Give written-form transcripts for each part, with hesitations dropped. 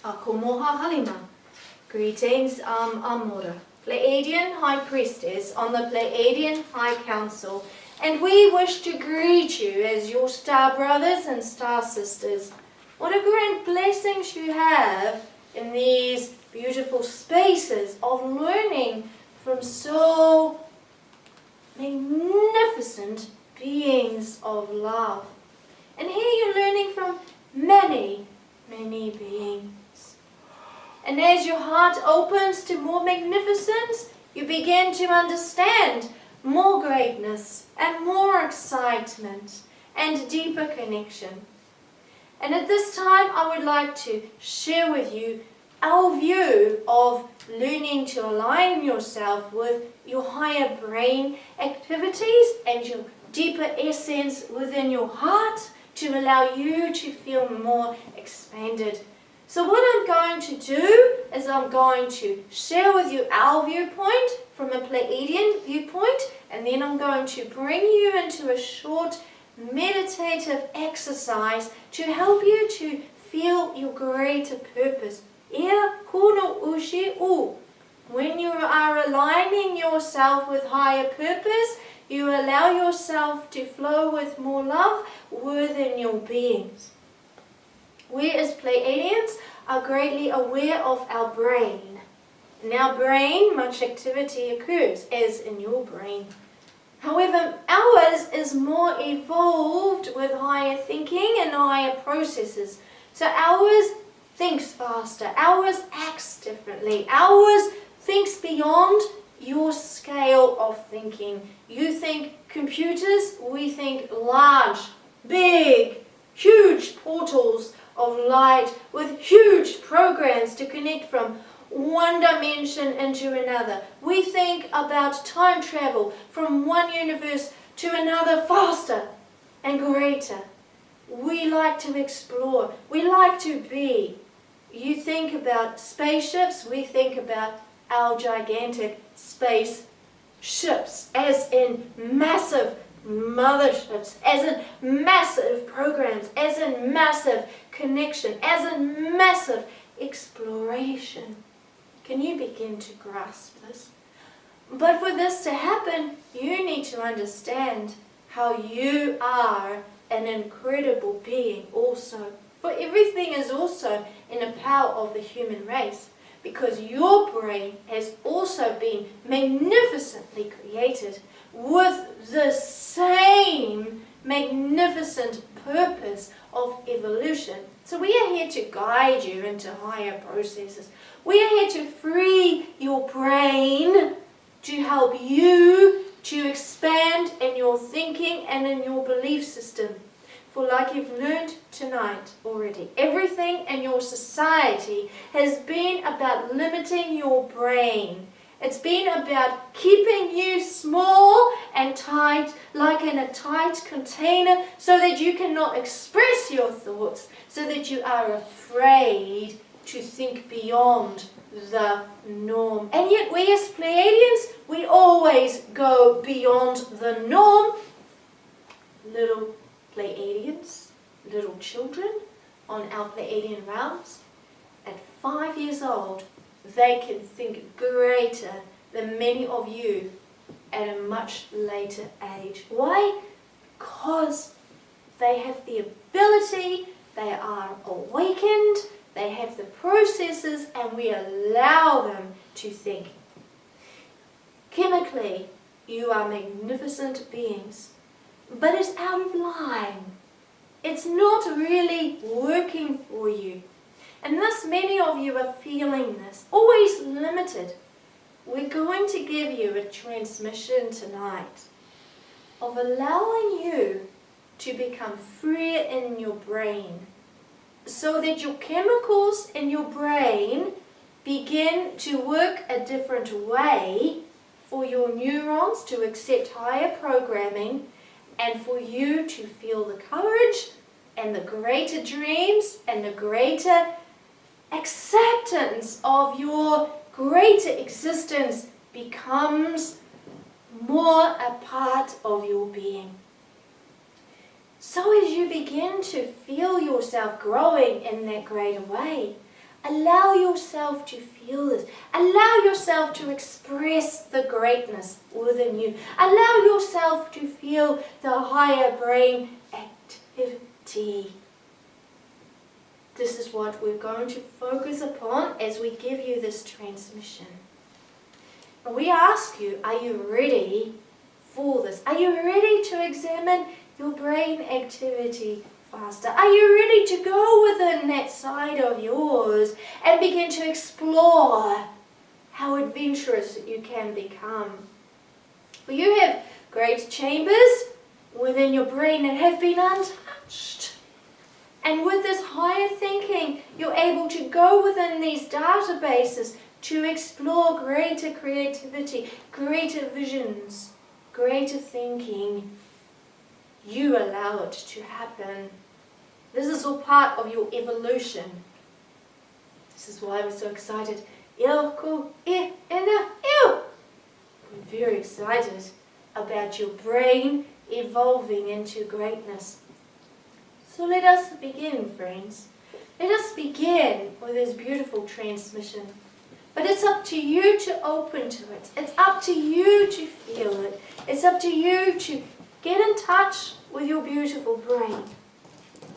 Akomoha Halima. Greetings, AMMORAH, Pleiadian High Priestess on the Pleiadian High Council, and we wish to greet you as your star brothers and star sisters. What a grand blessings you have in these beautiful spaces of learning from so magnificent beings of love. And here you're learning from many, many beings. And as your heart opens to more magnificence, you begin to understand more greatness and more excitement and deeper connection. And at this time, I would like to share with you our view of learning to align yourself with your higher brain activities and your deeper essence within your heart to allow you to feel more expanded. So what I'm going to do is I'm going to share with you our viewpoint from a Pleiadian viewpoint, and then I'm going to bring you into a short meditative exercise to help you to feel your greater purpose. When you are aligning yourself with higher purpose, you allow yourself to flow with more love within your beings. We as Pleiadians are greatly aware of our brain. In our brain, much activity occurs, as in your brain. However, ours is more evolved with higher thinking and higher processes. So ours thinks faster, ours acts differently, ours thinks beyond your scale of thinking. You think computers, we think large, big, huge portals of light with huge programs to connect from one dimension into another. We think about time travel from one universe to another faster and greater. We like to explore. We like to be. You think about spaceships, we think about our gigantic space ships, as in massive motherships, as in massive programs, as in massive connection, as in massive exploration. Can you begin to grasp this? But for this to happen, you need to understand how you are an incredible being also. For everything is also in the power of the human race, because your brain has also been magnificently created with the same magnificent purpose of evolution. So we are here to guide you into higher processes. We are here to free your brain to help you to expand in your thinking and in your belief system. For like you've learned tonight already, everything in your society has been about limiting your brain. It's been about keeping you small and tight, like in a tight container, so that you cannot express your thoughts, so that you are afraid to think beyond the norm. And yet we as Pleiadians, we always go beyond the norm. Little Pleiadians, little children on our Pleiadian realms, at 5 years old, they can think greater than many of you at a much later age. Why? Because they have the ability, they are awakened, they have the processes, and we allow them to think. Chemically, you are magnificent beings, but it's out of line. It's not really working for you. And thus many of you are feeling this, always limited. We're going to give you a transmission tonight of allowing you to become freer in your brain, so that your chemicals in your brain begin to work a different way for your neurons to accept higher programming, and for you to feel the courage and the greater dreams and the greater acceptance of your greater existence becomes more a part of your being. So as you begin to feel yourself growing in that greater way, Allow yourself to feel this. Allow yourself to express the greatness within you. Allow yourself to feel the higher brain activity. This is what we're going to focus upon as we give you this transmission. And we ask you, are you ready for this? Are you ready to examine your brain activity faster? Are you ready to go within that side of yours and begin to explore how adventurous you can become? For you have great chambers within your brain that have been untouched. And with this higher thinking, you're able to go within these databases to explore greater creativity, greater visions, greater thinking. You allow it to happen. This is all part of your evolution. This is why we're so excited. We're very excited about your brain evolving into greatness. So let us begin, friends. Let us begin with this beautiful transmission. But it's up to you to open to it. It's up to you to feel it. It's up to you to get in touch with your beautiful brain.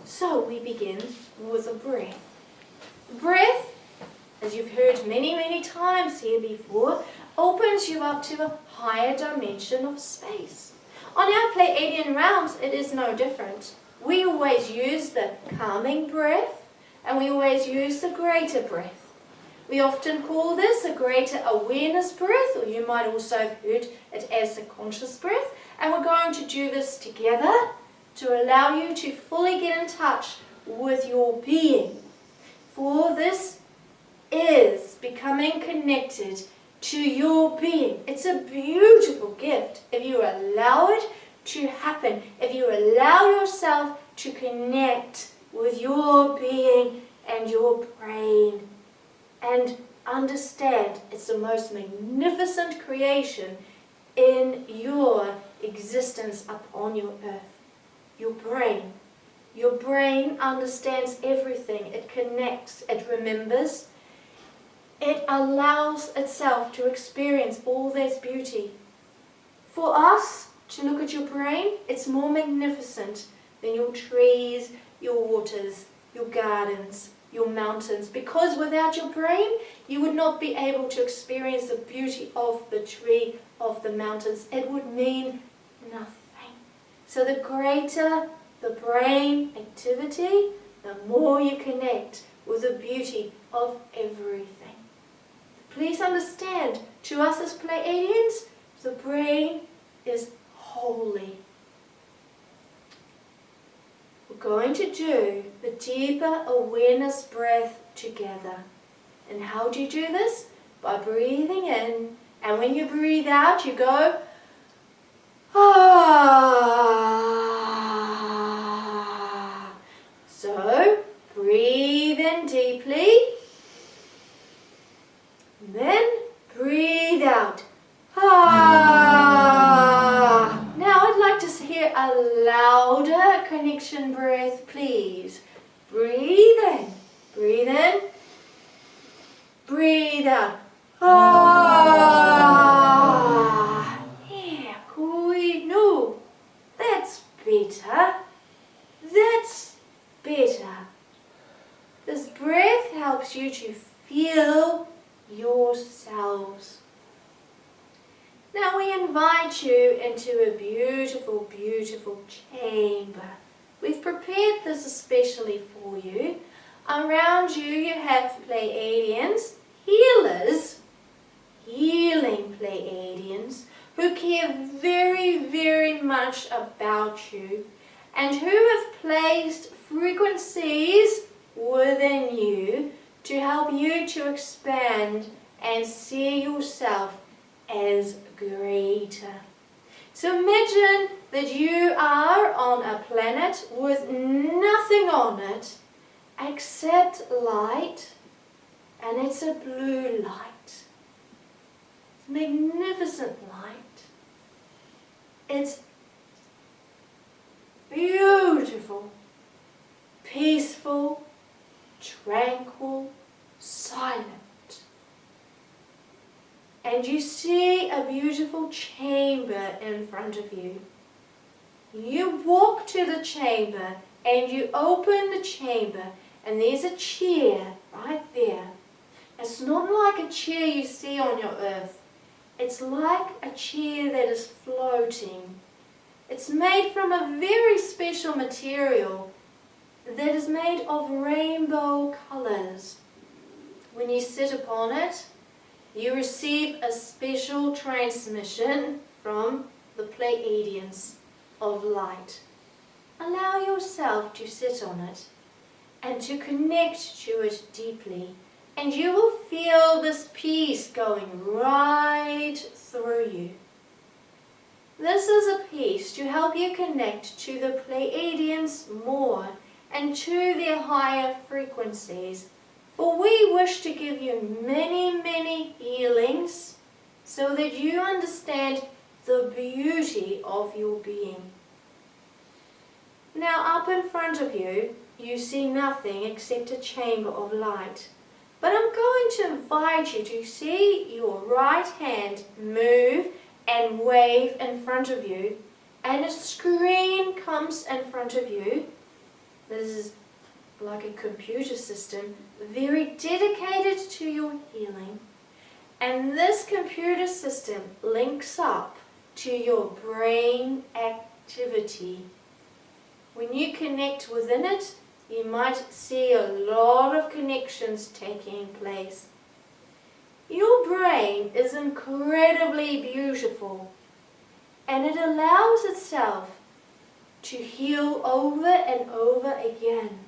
So we begin with a breath. Breath, as you've heard many, many times here before, opens you up to a higher dimension of space. On our Pleiadian realms, it is no different. We always use the calming breath, and we always use the greater breath. We often call this a greater awareness breath, or you might also have heard it as the conscious breath. And we're going to do this together to allow you to fully get in touch with your being. For this is becoming connected to your being. It's a beautiful gift if you allow it to happen, if you allow yourself to connect with your being and your brain and understand it's the most magnificent creation in your existence upon your earth. Your brain. Your brain understands everything. It connects. It remembers. It allows itself to experience all this beauty. For us to look at your brain, it's more magnificent than your trees, your waters, your gardens, your mountains. Because without your brain, you would not be able to experience the beauty of the tree, of the mountains. It would mean nothing. So the greater the brain activity, the more you connect with the beauty of everything. Please understand, to us as Pleiadians, the brain is holy. We're going to do the deeper awareness breath together. And how do you do this? By breathing in, and when you breathe out, you go, ah. So, breathe in deeply, then breathe out. Ah. Now I'd like to hear a louder connection breath, please. Breathe in, breathe out. Ah. Yeah, no, that's better. That's better. This breath helps you to feel yourselves. Now we invite you into a beautiful, beautiful chamber. We've prepared this especially for you. Around you have Pleiadians, healers, healing Pleiadians, who care very, very much about you and who have placed frequencies within you to help you to expand and see yourself as greater. So imagine that you are on a planet with nothing on it except light, and it's a blue light. It's magnificent light. It's beautiful, peaceful, tranquil, and you see a beautiful chamber in front of you. You walk to the chamber and you open the chamber, and there's a chair right there. It's not like a chair you see on your earth. It's like a chair that is floating. It's made from a very special material that is made of rainbow colors. When you sit upon it, you receive a special transmission from the Pleiadians of light. Allow yourself to sit on it and to connect to it deeply, and you will feel this peace going right through you. This is a peace to help you connect to the Pleiadians more and to their higher frequencies. For we wish to give you many, many healings so that you understand the beauty of your being. Now up in front of you, you see nothing except a chamber of light. But I'm going to invite you to see your right hand move and wave in front of you, and a screen comes in front of you. This is like a computer system, very dedicated to your healing. And this computer system links up to your brain activity. When you connect within it, you might see a lot of connections taking place. Your brain is incredibly beautiful, and it allows itself to heal over and over again.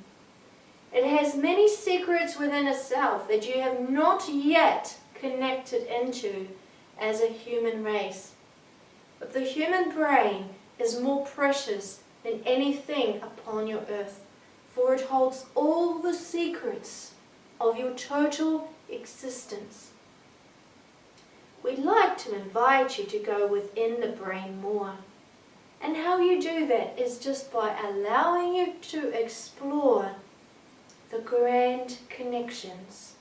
It has many secrets within itself that you have not yet connected into as a human race. But the human brain is more precious than anything upon your earth, for it holds all the secrets of your total existence. We'd like to invite you to go within the brain more. And how you do that is just by allowing you to explore the grand connections.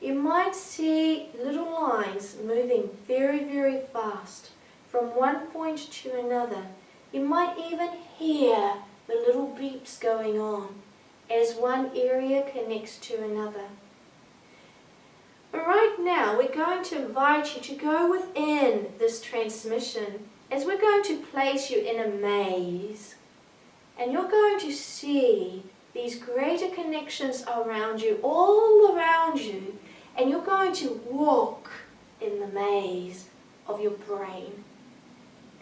You might see little lines moving very, very fast from one point to another. You might even hear the little beeps going on as one area connects to another. But right now we're going to invite you to go within this transmission as we're going to place you in a maze, and you're going to see these greater connections around you, all around you, and you're going to walk in the maze of your brain.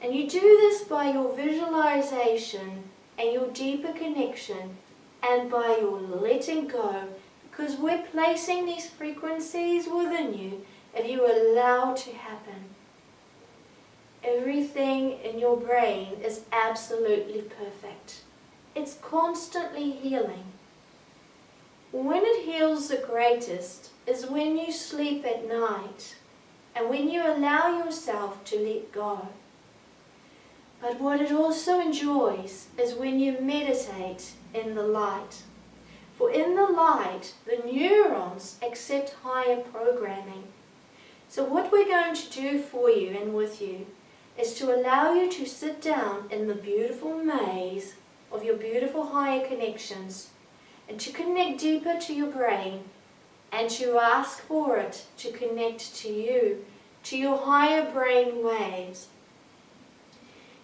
And you do this by your visualization and your deeper connection, and by your letting go, because we're placing these frequencies within you if you allow to happen. Everything in your brain is absolutely perfect. It's constantly healing. When it heals the greatest is when you sleep at night and when you allow yourself to let go. But what it also enjoys is when you meditate in the light. For in the light, the neurons accept higher programming. So what we're going to do for you and with you is to allow you to sit down in the beautiful maze of your beautiful higher connections, and to connect deeper to your brain, and to ask for it to connect to you, to your higher brain waves.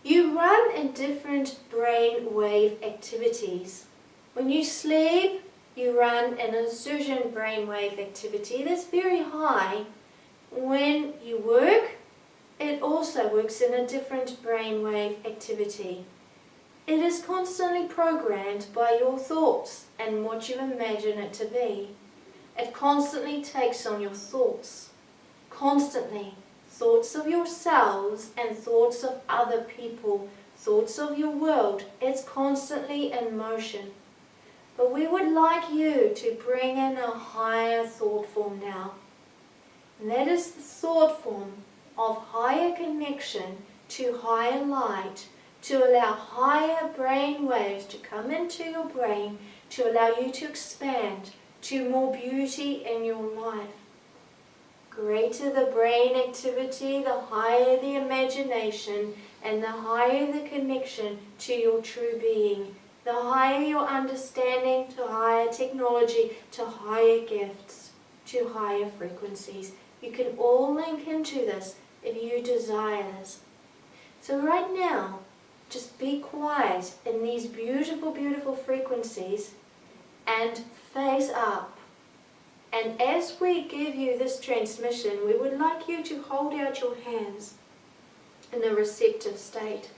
You run in different brain wave activities. When you sleep, you run in a certain brain wave activity that's very high. When you work, it also works in a different brain wave activity. It is constantly programmed by your thoughts and what you imagine it to be. It constantly takes on your thoughts. Constantly. Thoughts of yourselves and thoughts of other people. Thoughts of your world. It's constantly in motion. But we would like you to bring in a higher thought form now. And that is the thought form of higher connection to higher light, to allow higher brain waves to come into your brain, to allow you to expand to more beauty in your life. greater the brain activity, the higher the imagination, and the higher the connection to your true being. The higher your understanding, to higher technology, to higher gifts, to higher frequencies. You can all link into this if you desire this. So right now, just be quiet in these beautiful, beautiful frequencies and face up. And as we give you this transmission, we would like you to hold out your hands in a receptive state.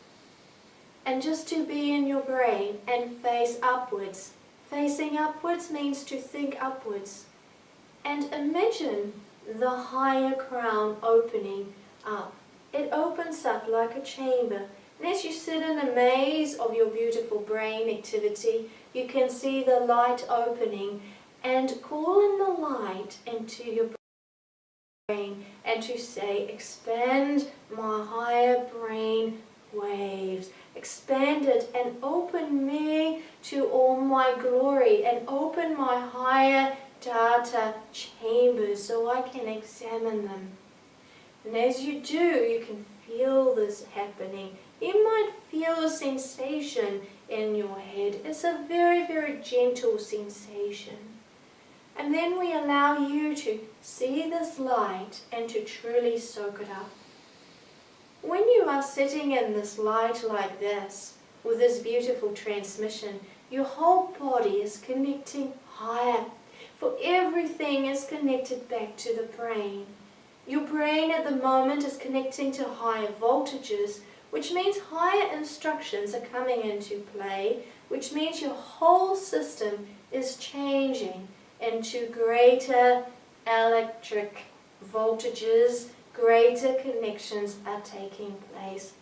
And just to be in your brain and face upwards. Facing upwards means to think upwards. And imagine the higher crown opening up. It opens up like a chamber. And as you sit in a maze of your beautiful brain activity, you can see the light opening and call in the light into your brain and to say, expand my higher brain waves. Expand it and open me to all my glory and open my higher data chambers so I can examine them. And as you do, you can feel this happening. You might feel a sensation in your head. It's a very, very gentle sensation. And then we allow you to see this light and to truly soak it up. When you are sitting in this light like this, with this beautiful transmission, your whole body is connecting higher. For everything is connected back to the brain. Your brain at the moment is connecting to higher voltages, which means higher instructions are coming into play, which means your whole system is changing into greater electric voltages, greater connections are taking place.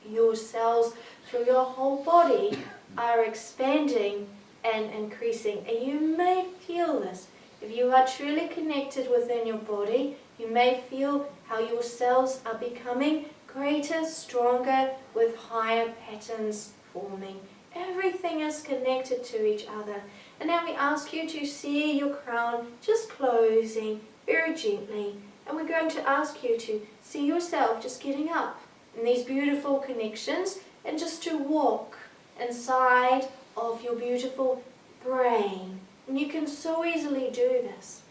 Your cells through your whole body are expanding and increasing, and you may feel this. If you are truly connected within your body, you may feel how your cells are becoming greater, stronger, with higher patterns forming. Everything is connected to each other. And now we ask you to see your crown just closing very gently. And we're going to ask you to see yourself just getting up in these beautiful connections and just to walk inside of your beautiful brain. And you can so easily do this.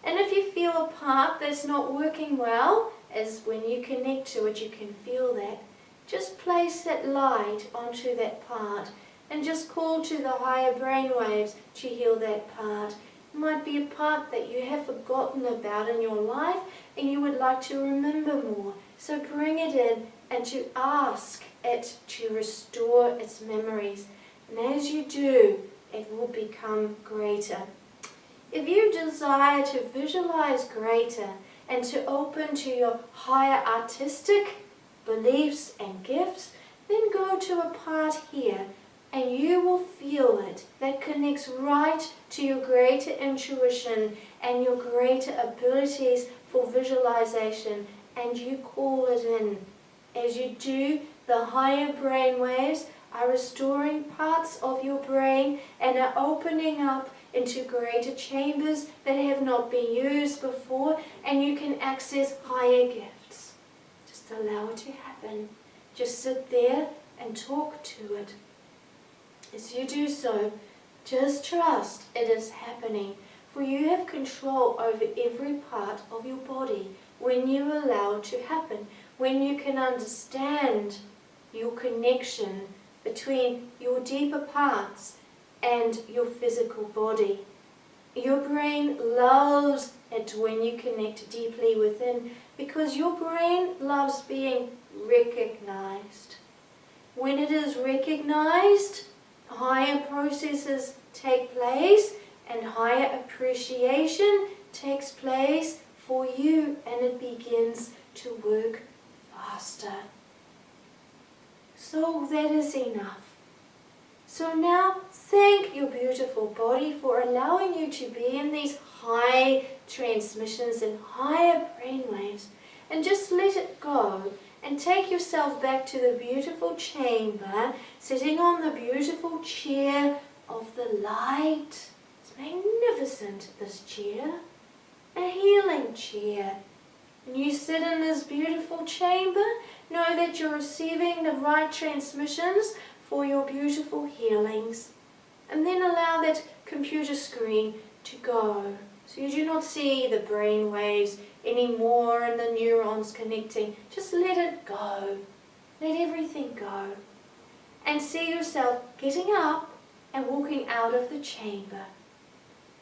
And if you feel a part that's not working well, as when you connect to it, you can feel that, just place that light onto that part and just call to the higher brain waves to heal that part. It might be a part that you have forgotten about in your life and you would like to remember more. So bring it in and to ask it to restore its memories. And as you do, it will become greater. If you desire to visualize greater and to open to your higher artistic beliefs and gifts, then go to a part here and you will feel it. That connects right to your greater intuition and your greater abilities for visualization, and you call it in. As you do, the higher brain waves are restoring parts of your brain and are opening up into greater chambers that have not been used before, and you can access higher gifts. Just allow it to happen. Just sit there and talk to it. As you do so, just trust it is happening, for you have control over every part of your body when you allow it to happen, when you can understand your connection between your deeper parts and your physical body. Your brain loves it when you connect deeply within, because your brain loves being recognized. When it is recognized, higher processes take place and higher appreciation takes place for you, and it begins to work faster. So that is enough. So now thank your beautiful body for allowing you to be in these high transmissions and higher brainwaves, and just let it go and take yourself back to the beautiful chamber, sitting on the beautiful chair of the light. It's magnificent, this chair. a healing chair. When you sit in this beautiful chamber, know that you're receiving the right transmissions for your beautiful healings. And then allow that computer screen to go. So you do not see the brain waves anymore and the neurons connecting. Just let it go. Let everything go. And see yourself getting up and walking out of the chamber.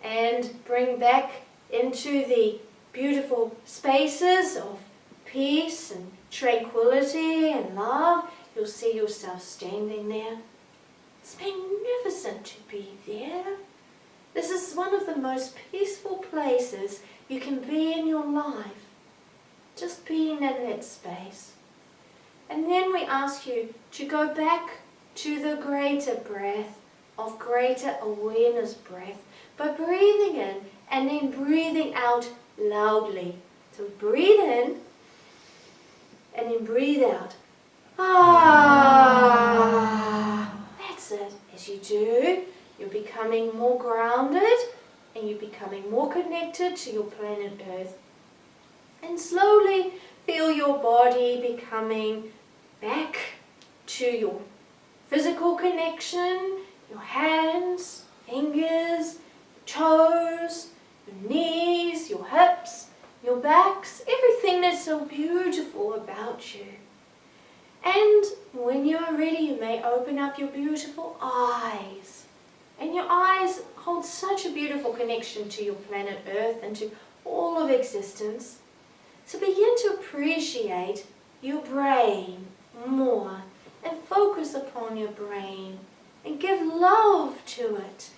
And bring back into the beautiful spaces of peace and tranquility and love. You'll see yourself standing there. It's magnificent to be there. This is one of the most peaceful places you can be in your life. Just being in that space. And then we ask you to go back to the greater breath of greater awareness breath by breathing in and then breathing out loudly. So breathe in and then breathe out. Ah, that's it. As you do, you're becoming more grounded and you're becoming more connected to your planet Earth. And slowly feel your body becoming back to your physical connection, your hands, fingers, toes, your knees, your hips, your backs, everything that's so beautiful about you. And when you are ready, you may open up your beautiful eyes. And your eyes hold such a beautiful connection to your planet Earth and to all of existence. So begin to appreciate your brain more and focus upon your brain and give love to it.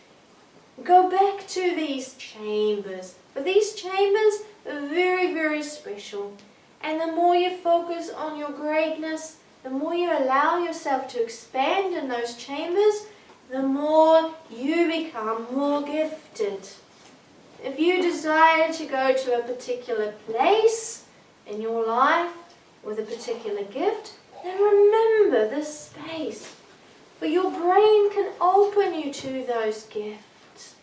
Go back to these chambers. For these chambers are very, very special. And the more you focus on your greatness, the more you allow yourself to expand in those chambers, the more you become more gifted. If you desire to go to a particular place in your life with a particular gift, then remember this space. For your brain can open you to those gifts.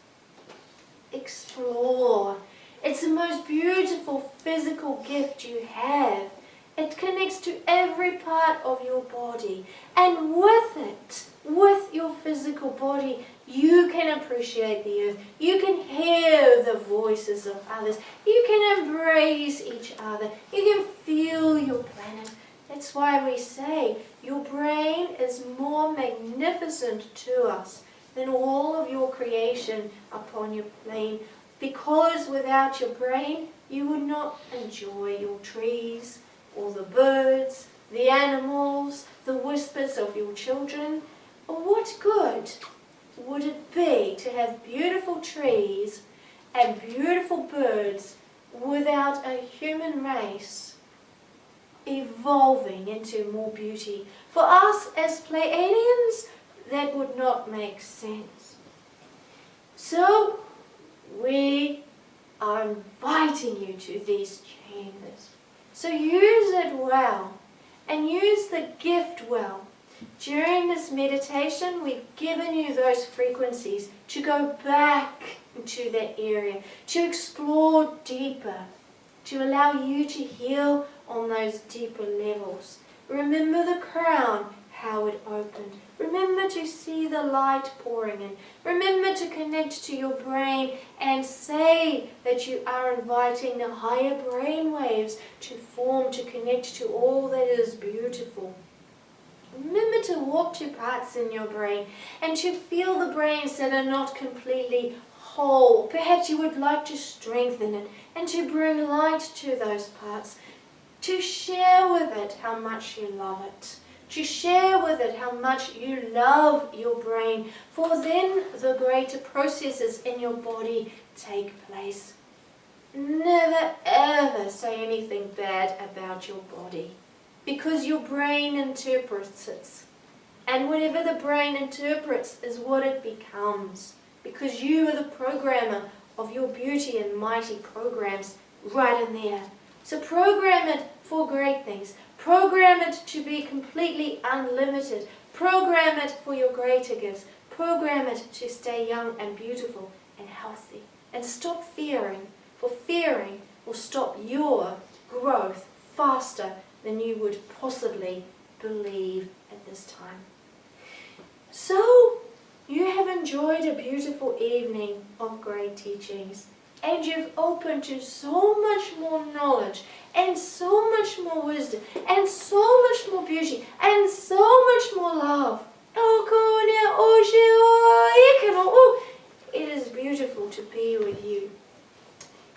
Explore. It's the most beautiful physical gift you have. It connects to every part of your body. And with it, with your physical body, you can appreciate the earth. You can hear the voices of others. You can embrace each other. You can feel your planet. That's why we say your brain is more magnificent to us than all of your creation upon your plane. Because without your brain, you would not enjoy your trees, or the birds, the animals, the whispers of your children. What good would it be to have beautiful trees and beautiful birds without a human race evolving into more beauty? For us as Pleiadians, that would not make sense. So we are inviting you to these chambers. So use it well and use the gift well. During this meditation, we've given you those frequencies to go back into that area, to explore deeper, to allow you to heal on those deeper levels. Remember the crown, how it opened. Remember to see the light pouring in. Remember to connect to your brain and say that you are inviting the higher brain waves to form, to connect to all that is beautiful. Remember to walk to parts in your brain and to feel the brains that are not completely whole. Perhaps you would like to strengthen it and to bring light to those parts. To share with it how much you love it. To share with it how much you love your brain, for then the greater processes in your body take place. Never ever say anything bad about your body, because your brain interprets it. And whatever the brain interprets is what it becomes, because you are the programmer of your beauty and mighty programs right in there. So program it for great things. Program it to be completely unlimited. Program it for your greater gifts. Program it to stay young and beautiful and healthy. And stop fearing for fearing will stop your growth faster than you would possibly believe at this time. So, you have enjoyed a beautiful evening of great teachings, and you've opened to so much more knowledge, and so much more wisdom, and so much more beauty, and so much more love. It is beautiful to be with you.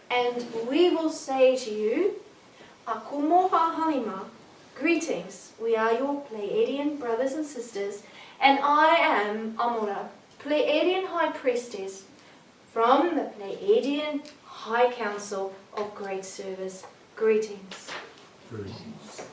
And we will say to you, AMMORAH halima, greetings. We are your Pleiadian brothers and sisters, and I am AMMORAH, Pleiadian High Priestess, from the Pleiadian High Council of Great Service. Greetings. Greetings.